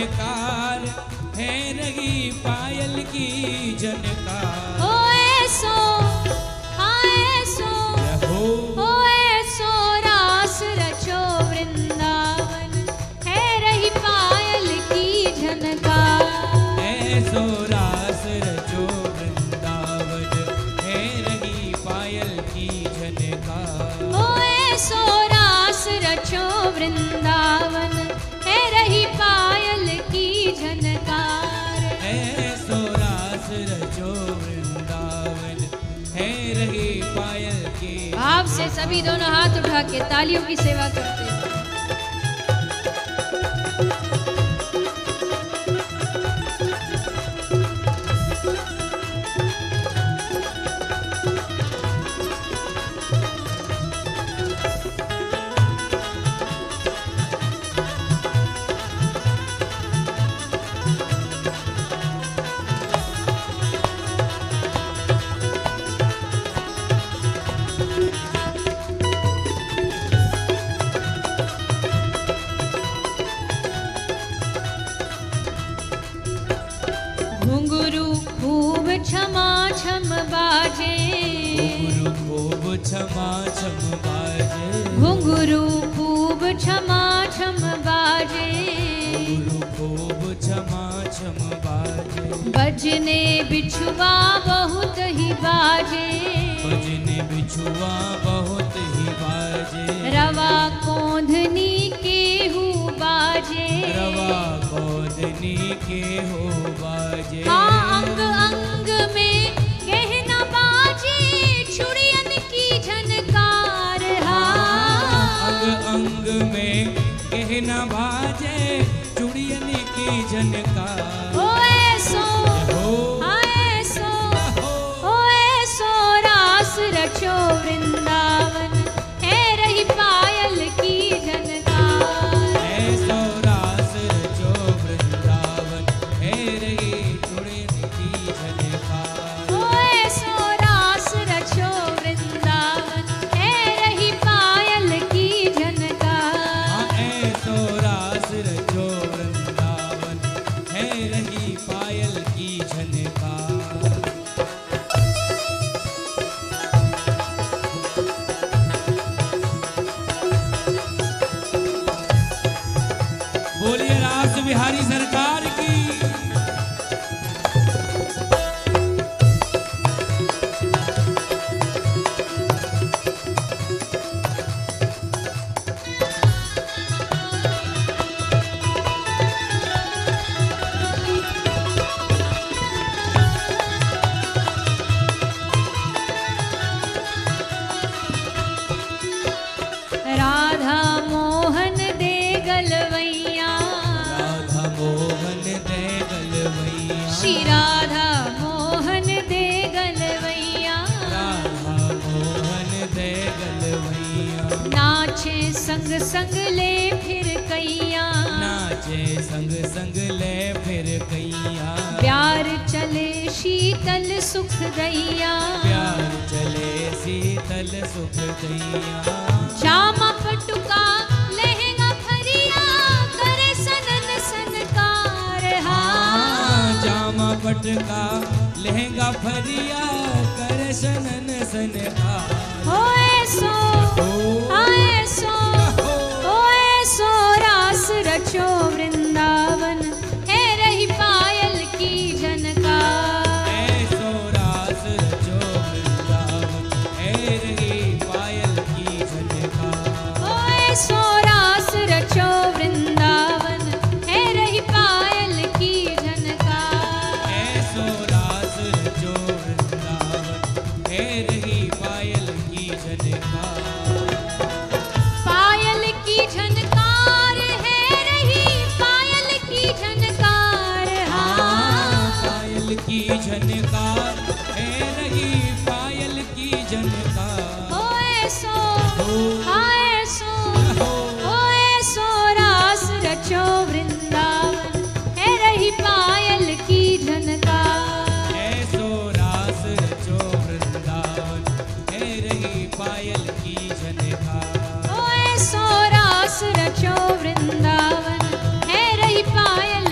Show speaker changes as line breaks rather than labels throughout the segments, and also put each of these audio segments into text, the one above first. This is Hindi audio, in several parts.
झनकार, है रही पायल की झनकार।
ओ ऐसो रास रचो वृंदावन, है रही पायल की झनकार।
ऐसो रास रचो वृंदावन, है रही पायल की झनकार।
ओ ऐसो रास रचो वृंदावन, है रही पायल की झनकार।
ऐसो रास रचो वृंदावन, है रही पायल की।
भाव से सभी दोनों हाथ उठा के तालियों की सेवा करते हैं। घुंघरू खूब छमा छम बाजे,
घुंघरू खूब छमा छम बाजे।
घुंघरू खूब छमा छम बाजे,
घुंघरू खूब छमा छम बाजे।
बजने बिछुआ बहुत ही बाजे,
बजने बिछुआ बहुत ही बाजे।
रवा कोंधनी केहू बाजे,
रवा गोदनी के हो बाजे।
हाँ अंग अंग में गहना बाजे, चूड़ियन की झनकार।
अंग अंग में गहना बाजे, चूड़ियन की झनकार।
ओ ऐसो रास रचो वृंदावन, है रही पायल की झनकार।
ऐसो रास रचो वृंदावन, है रही चूड़ियन की झनकार।
ओ ऐसो रास रचो वृंदावन, है रही पायल की झनकार।
ऐसो रास रचो वृंदावन, है रही पायल की झनकार। बोलिए रास बिहारी सरकार की।
राधा मोहन दे गलवैया,
राधा मोहन दे गलवैया।
श्री राधा मोहन दे गलवैया।
राधा मोहन दे गलवैया।
नाचे संग संग ले फिर कैया,
नाचे संग संग ले फिर कैया।
प्यार चले शीतल सुख दैया,
प्यार चले शीतल सुख दैया।
जामा पटुका लहंगा फरिया, करे सनन सनकार।
जामा पटका लहंगा फरिया, कर सनन सनकार।
हो ऐसो रास रचो वृंदावन, है रही पायल की झनकार।
ऐसो रास रचो वृंदावन, है रही पायल की झनकार।
ओ ऐसो रास रचो वृंदावन, है रही पायल की झनकार।
ऐसो रास रचो वृंदावन, है रही पायल की झनकार।
पायल की झनकार है रही, पायल की झनकार।
पायल की झनकार, है रही पायल की झनकार।
ओ ऐसो रास रचो वृंदावन, है रही पायल की झनकार।
ऐसो रास रचो वृंदावन, है रही पायल की झनकार।
ओ ऐसो रास रचो वृंदावन, है रही पायल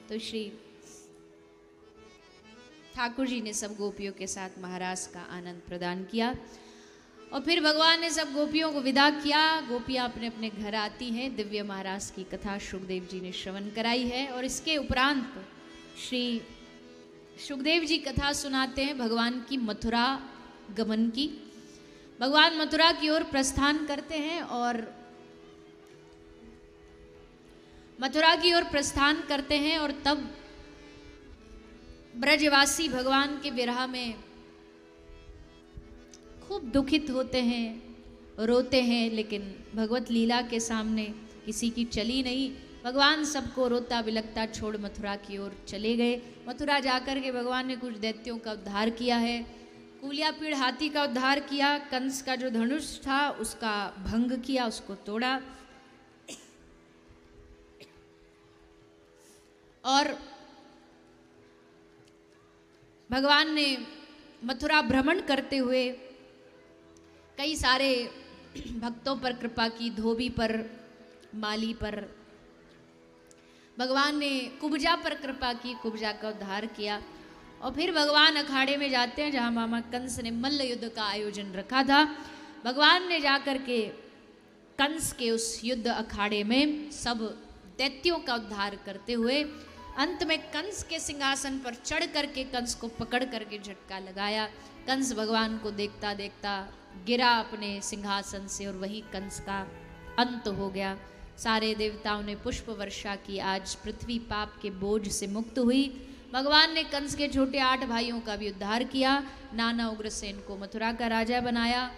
तो श्री ठाकुर जी ने सब गोपियों के साथ महारास का आनंद प्रदान किया और फिर भगवान ने सब गोपियों को विदा किया। गोपियां अपने अपने घर आती हैं। दिव्य महारास की कथा सुखदेव जी ने श्रवण कराई है और इसके उपरांत श्री सुखदेव जी कथा सुनाते हैं भगवान की मथुरा गमन की। भगवान मथुरा की ओर प्रस्थान करते हैं और मथुरा की ओर प्रस्थान करते हैं और तब ब्रजवासी भगवान के विरह में खूब दुखित होते हैं, रोते हैं, लेकिन भगवत लीला के सामने किसी की चली नहीं। भगवान सबको रोता बिलखता छोड़ मथुरा की ओर चले गए। मथुरा जाकर के भगवान ने कुछ दैत्यों का उद्धार किया है। कुलियापीड़ हाथी का उद्धार किया। कंस का जो धनुष था उसका भंग किया, उसको तोड़ा। और भगवान ने मथुरा भ्रमण करते हुए कई सारे भक्तों पर कृपा की। धोबी पर, माली पर, भगवान ने कुब्जा पर कृपा की, कुब्जा का उद्धार किया। और फिर भगवान अखाड़े में जाते हैं जहाँ मामा कंस ने मल्ल युद्ध का आयोजन रखा था। भगवान ने जाकर के कंस के उस युद्ध अखाड़े में सब दैत्यों का उद्धार करते हुए अंत में कंस के सिंहासन पर चढ़ करके कंस को पकड़ करके झटका लगाया। कंस भगवान को देखता देखता गिरा अपने सिंहासन से और वही कंस का अंत हो गया। सारे देवताओं ने पुष्प वर्षा की। आज पृथ्वी पाप के बोझ से मुक्त हुई। भगवान ने कंस के छोटे 8 भाइयों का भी उद्धार किया। नाना उग्रसेन को मथुरा का राजा बनाया।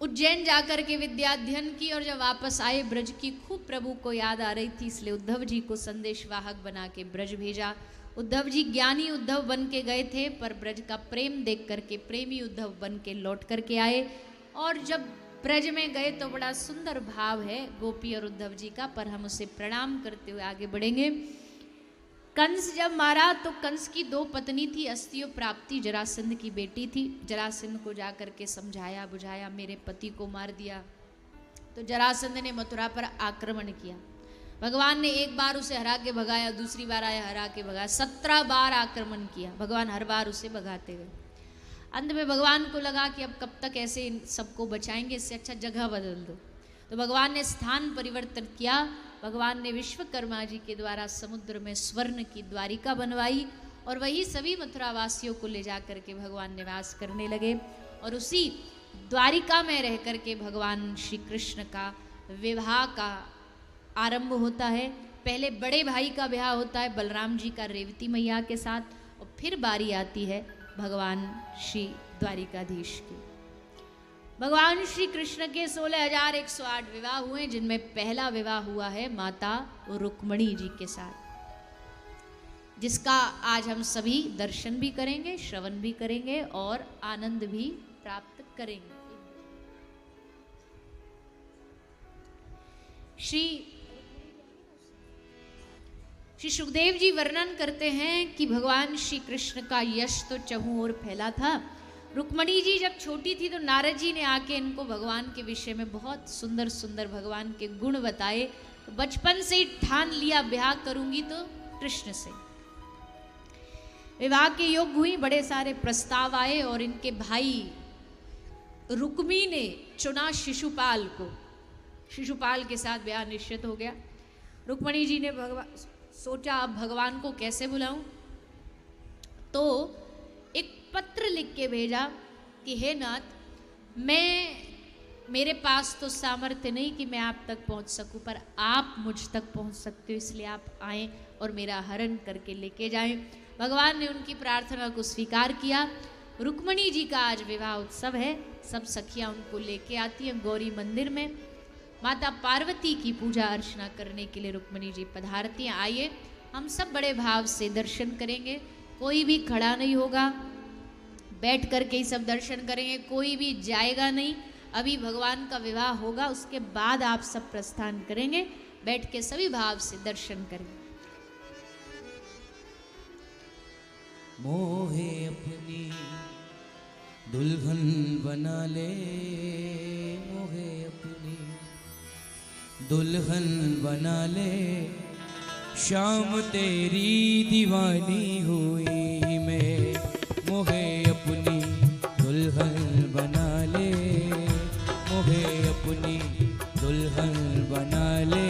उज्जैन जाकर के विद्या अध्ययन की और जब वापस आए ब्रज की खूब प्रभु को याद आ रही थी, इसलिए उद्धव जी को संदेशवाहक बना के ब्रज भेजा। उद्धव जी ज्ञानी उद्धव बन के गए थे, पर ब्रज का प्रेम देख करके प्रेमी उद्धव बन के लौट करके आए। और जब ब्रज में गए तो बड़ा सुंदर भाव है गोपी और उद्धव जी का, पर हम उसे प्रणाम करते हुए आगे बढ़ेंगे। कंस जब मारा तो कंस की 2 पत्नी थी। अस्तियो प्राप्ति जरासंध की बेटी थी। जरासंध को जाकर के समझाया बुझाया, मेरे पति को मार दिया। तो जरासंध ने मथुरा पर आक्रमण किया। भगवान ने एक बार उसे हरा के भगाया, दूसरी बार आया हरा के भगाया, 17 बार आक्रमण किया। भगवान हर बार उसे भगाते गए। अंत में भगवान को लगा कि अब कब तक ऐसे इन सबको बचाएंगे, इससे अच्छा जगह बदल दो। तो भगवान ने स्थान परिवर्तन किया। भगवान ने विश्वकर्मा जी के द्वारा समुद्र में स्वर्ण की द्वारिका बनवाई और वही सभी मथुरा वासियों को ले जा करके भगवान निवास करने लगे। और उसी द्वारिका में रह करके भगवान श्री कृष्ण का विवाह का आरंभ होता है। पहले बड़े भाई का ब्याह होता है बलराम जी का रेवती मैया के साथ, और फिर बारी आती है भगवान श्री द्वारिकाधीश की। भगवान श्री कृष्ण के 16,108 विवाह हुए, जिनमें पहला विवाह हुआ है माता रुक्मणी जी के साथ, जिसका आज हम सभी दर्शन भी करेंगे, श्रवण भी करेंगे और आनंद भी प्राप्त करेंगे। श्री सुखदेव जी वर्णन करते हैं कि भगवान श्री कृष्ण का यश तो चहुं ओर फैला था। रुक्मणी जी जब छोटी थी तो नारद जी ने आके इनको भगवान के विषय में बहुत सुंदर सुंदर भगवान के गुण बताए। तो बचपन से ही ठान लिया ब्याह करूंगी तो कृष्ण से। विवाह के योग हुई, बड़े सारे प्रस्ताव आए और इनके भाई रुक्मी ने चुना शिशुपाल को। शिशुपाल के साथ ब्याह निश्चित हो गया। रुक्मणी जी ने सोचा अब भगवान को कैसे बुलाऊं, तो एक पत्र लिख के भेजा कि हे नाथ, मेरे पास तो सामर्थ्य नहीं कि मैं आप तक पहुंच सकूं, पर आप मुझ तक पहुंच सकते हो, इसलिए आप आएं और मेरा हरण करके लेके जाएं। भगवान ने उनकी प्रार्थना को स्वीकार किया। रुक्मणी जी का आज विवाह उत्सव है। सब सखियां उनको लेके आती हैं गौरी मंदिर में। माता पार्वती की पूजा अर्चना करने के लिए रुक्मणी जी पधारती हैं। आइए हम सब बड़े भाव से दर्शन करेंगे। कोई भी खड़ा नहीं होगा, बैठ करके ही सब दर्शन करेंगे, कोई भी जाएगा नहीं। अभी भगवान का विवाह होगा, उसके बाद आप सब प्रस्थान करेंगे। बैठ के सभी भाव से दर्शन करेंगे।
मोहे अपनी दुल्हन बना ले, मोहे अपनी दुल्हन बना ले, शाम तेरी दीवानी हुई मैं, मोहे अपनी दुल्हन बना ले, मोहे अपनी दुल्हन बना ले।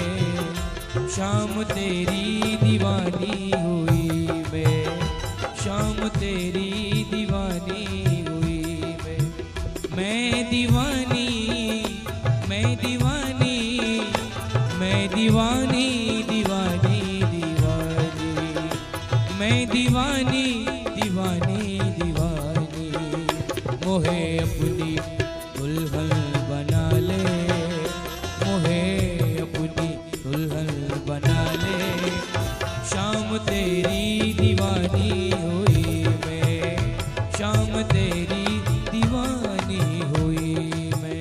शाम तेरी दीवानी हुई मैं, शाम तेरी दीवानी हुई मैं दीवानी, मैं दीवानी, मैं दीवानी, दीवानी दीवानी, मैं दीवानी, दीवानी दीवानी। मोहे अपनी दुल्हन बना ले, मोहे अपनी दुल्हन बना ले। शाम तेरी दीवानी हुई मैं, शाम तेरी दीवानी हुई मैं।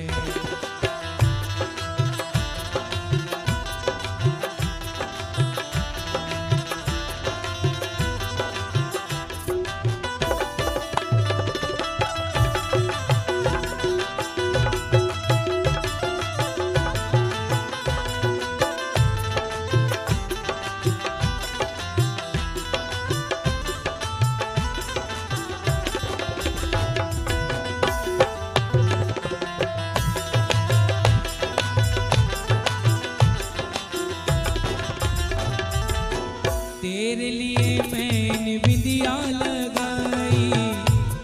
तेरे लिए मैंने बिंदिया लगाई,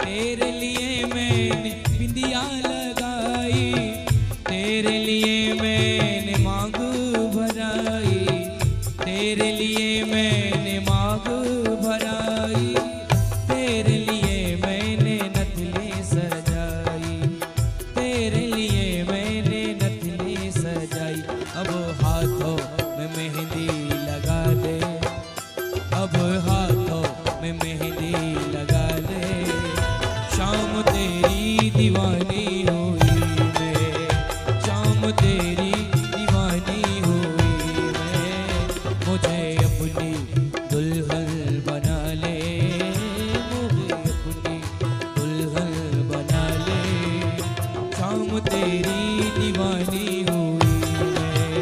तेरे लिए मैंने बिंदिया लगाई, तेरे लिए मैंने मांग भराई, तेरे लिए मैंने मांग भराई, तेरे लिए मैंने नथली सजाई, तेरे लिए मैंने नथली सजाई। अब हाथों में मेहंदी लगा दे, अब हाथों में मेहंदी लगा ले। शाम तेरी दीवानी हुई मैं, शाम तेरी दीवानी हुई मैं। मुझे अपनी दुल्हन बना ले, मुझे अपनी दुल्हन बना ले। शाम तेरी दीवानी हुई मैं,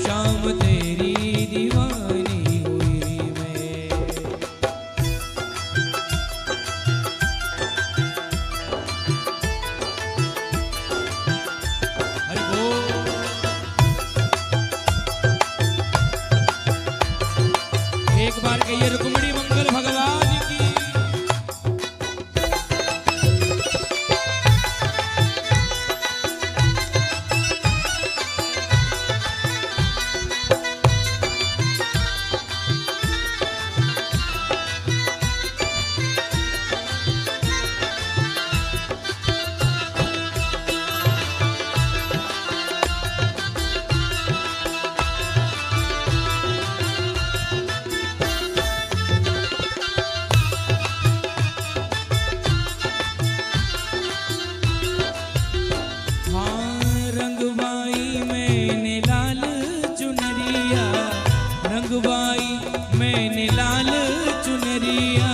शाम तेरी दीवानी हुई मैं। हरि बोल। एक बार कहिए रुक्मिणी मंगल भगवान की। रंगवाई मैंने लाल चुनरिया, रंगवाई मैंने लाल चुनरिया,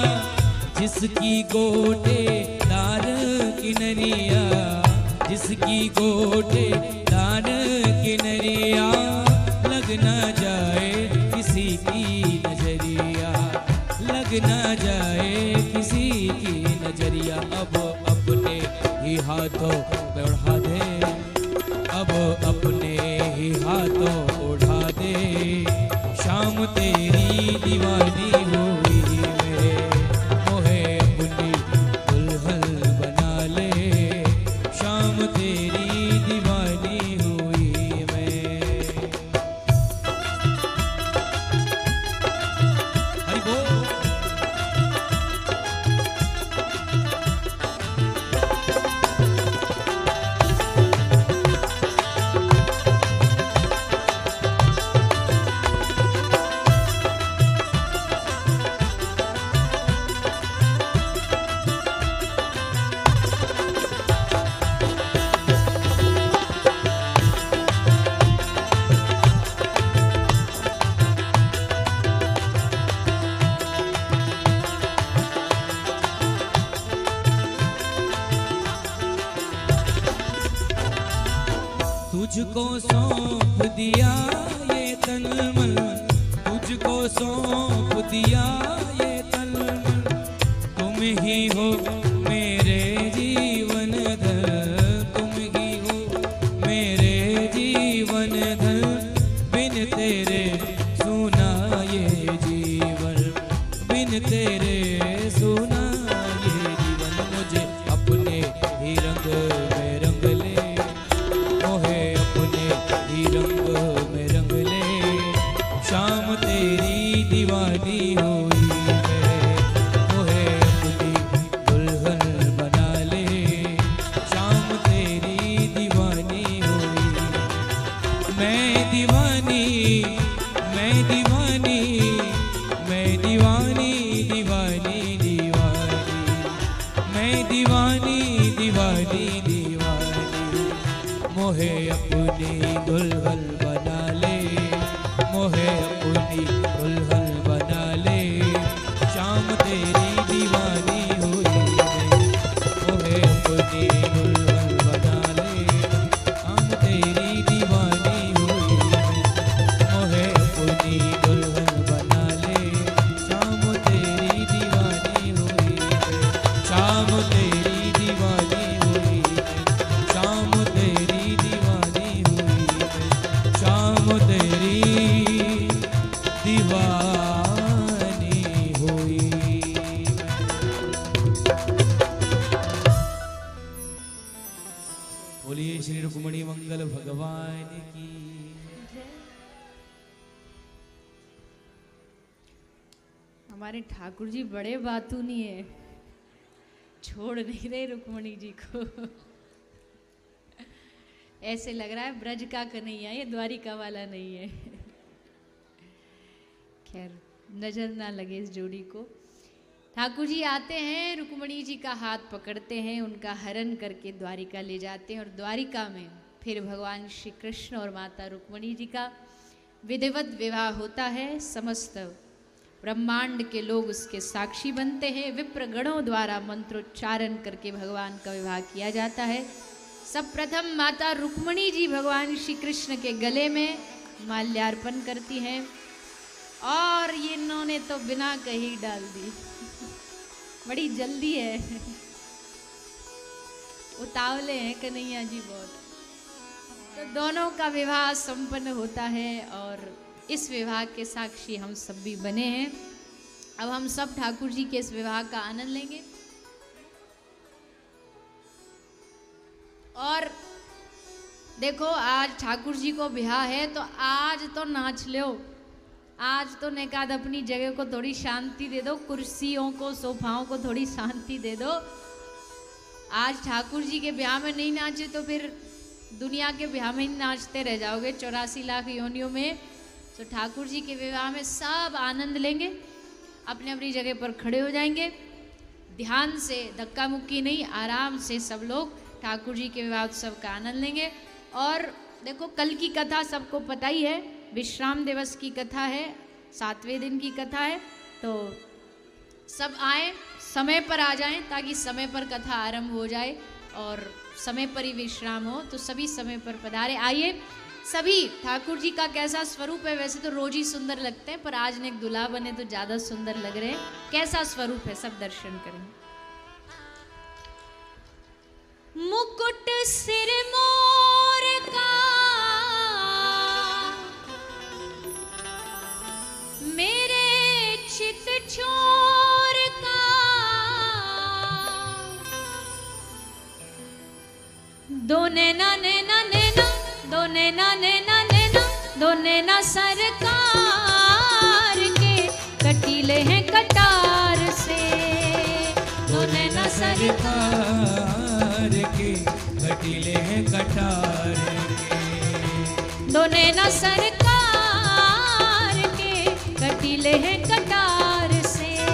जिसकी गोटे दार किनरिया, जिसकी गोटे दार किनरिया। लग ना जाए किसी की नजरिया, लग ना जाए किसी की नजरिया। अब अपने ही हाथों में उड़ा दे, अब अपने ही हाथों उड़ा दे। शाम तेरी दीवानी हुई मैं, मोहे अपनी दुल्हन बना ले। शाम तेरी दीवानी हुई मैं। हरि बोल। तुझको सौंप दिया ये तन मन, तुझको सौंप दिया ये तन मन, तुम ही हो मेरे जीवन धन, तुम ही हो मेरे जीवन धन, बिन तेरे सुना ये जीवन, बिन तेरे सुना ये जीवन। मुझे अपने ही रंग में रंग ले, मोहे अपने ही रंग में रंग ले, शाम तेरी दीवानी हुई है, मोहे अपनी दुल्हन बना ले, शाम तेरी दीवानी हुई। मैं दीवानी, मैं दीवानी, मैं दीवानी, दीवानी दीवानी, मैं दीवानी, दीवानी दीवानी, मोहे अपनी दुल्हन बना ले, मोहे अपनी दुल्हन बना ले, शाम तेरी दीवानी हुई है, मोहे अपनी दुल्हन बना ले, शाम तेरी दीवानी हुई है, मोहे अपनी दुल्हन बना ले, शाम तेरी दीवानी हुई है, शाम तेरी दीवानी हुई है, शाम तेरी दीवानी हुई है, शाम तेरी दीवानी हुई। बोलिए श्री रुक्मणी मंगल भगवान की।
हमारे ठाकुर जी बड़े बातूनी है, छोड़ नहीं रहे रुक्मणी जी को। ऐसे लग रहा है ब्रज का कन्हैया, ये द्वारिका वाला नहीं है। खैर नजर ना लगे इस जोड़ी को। ठाकुर जी आते हैं, रुक्मणी जी का हाथ पकड़ते हैं, उनका हरण करके द्वारिका ले जाते हैं, और द्वारिका में फिर भगवान श्री कृष्ण और माता रुक्मणी जी का विधिवत विवाह होता है। समस्त ब्रह्मांड के लोग उसके साक्षी बनते हैं। विप्र गणों द्वारा मंत्रोच्चारण करके भगवान का विवाह किया जाता है। सब प्रथम माता रुक्मणी जी भगवान श्री कृष्ण के गले में माल्यार्पण करती हैं, और ये इन्होंने तो बिना कही डाल दी। बड़ी जल्दी है, उतावले हैं कन्हैया जी बहुत। तो दोनों का विवाह संपन्न होता है, और इस विवाह के साक्षी हम सब भी बने हैं। अब हम सब ठाकुर जी के इस विवाह का आनंद लेंगे। और देखो आज ठाकुर जी को ब्याह है, तो आज तो नाच लो, आज तो नेकाद अपनी जगह को थोड़ी शांति दे दो, कुर्सियों को सोफाओं को थोड़ी शांति दे दो। आज ठाकुर जी के ब्याह में नहीं नाचे तो फिर दुनिया के ब्याह में ही नाचते रह जाओगे 84 लाख योनियों में। तो ठाकुर जी के विवाह में सब आनंद लेंगे, अपने अपनी जगह पर खड़े हो जाएंगे, ध्यान से, धक्का मुक्की नहीं, आराम से सब लोग ठाकुर जी के विवाह उत्सव का आनंद लेंगे। और देखो कल की कथा सबको पता ही है, विश्राम दिवस की कथा है, 7वें दिन की कथा है। तो सब आए, समय पर आ जाएं, ताकि समय पर कथा आरंभ हो जाए और समय पर ही विश्राम हो। तो सभी समय पर पधारे। आइए सभी, ठाकुर जी का कैसा स्वरूप है, वैसे तो रोज ही सुंदर लगते हैं, पर आज नेक दुल्हा बने तो ज्यादा सुंदर लग रहे हैं। कैसा स्वरूप है सब दर्शन करें। मुकुट सिर मोर का, मेरे चित छोर का, दो नैना नैना नैना, दो नैना नैना नैना, दो नैना सरकार के कटीले हैं कटार से, दो नैना सरकार
के कटीले हैं कटार के,
दो नैना सरकार के कटीले हैं